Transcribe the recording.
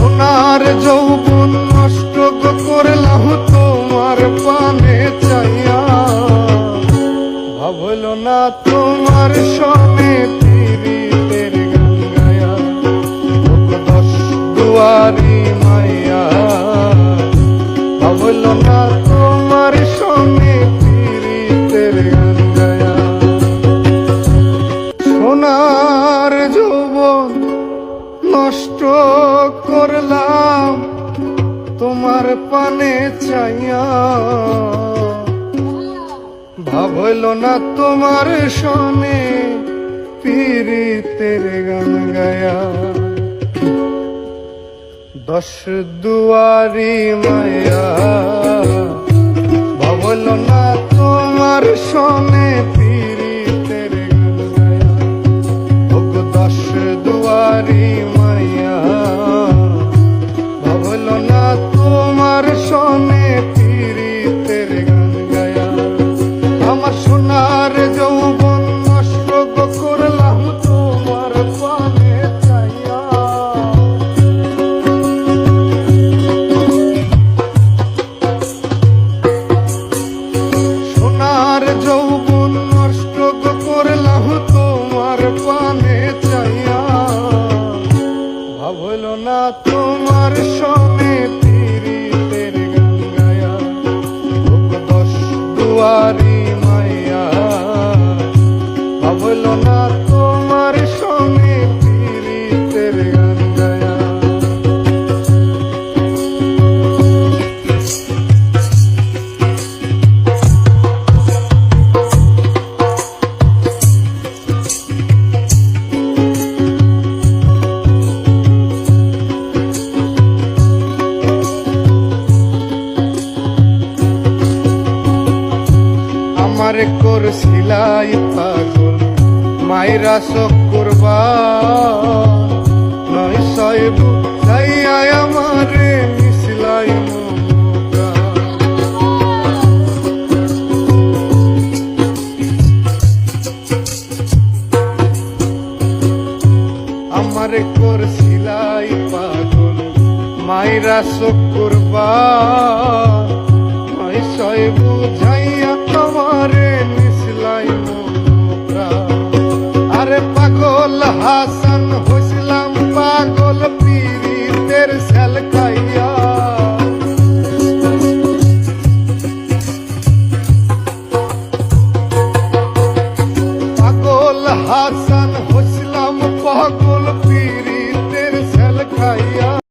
সোনার যৌবন নষ্ট করলাম তোমার পানে চাইয়া, ভাবল না তোমার সনে পীড়িতের গান গায়া। দশ দুয়ারি মাইয়া, ভাবল না তোমার সনে পীড়িতের গান গায়া। সোনার যৌবন নষ্ট করলাম তোমার পানে চাইয়া, ভাবল না তোমার সনে পীড়িতের গান গায়া। দশ দুয়ারি মায়া, ভাবল না তোমার সনে পীড়িতের গান গায়া। দশ দুয়ারি মায়া, ভাবল না তোমার সনে পীড়িতের গান গায়া। আমার সোনার যৌবন নষ্ট করলাম তোমার পানে চাইয়া। সোনার যৌবন নষ্ট করলাম তোমার পানে চাইয়া, ভাবল না তোমার সনে পীড়িতের গান গায়া। দশ দুয়ারি মাইয়া, ভাবল না তোমার সনে পীড়িতের গান গায়া। আমার করছিলাই পাগল মাইরা চক্করবা, নয় সইব যাইয়া আমারে মিশলাই মমতা। আমার করছিলাই পাগল মাইরা চক্করবা, নয় সইব যাইয়া আমারে মিশলাই মমতা। আরে পাগল হাস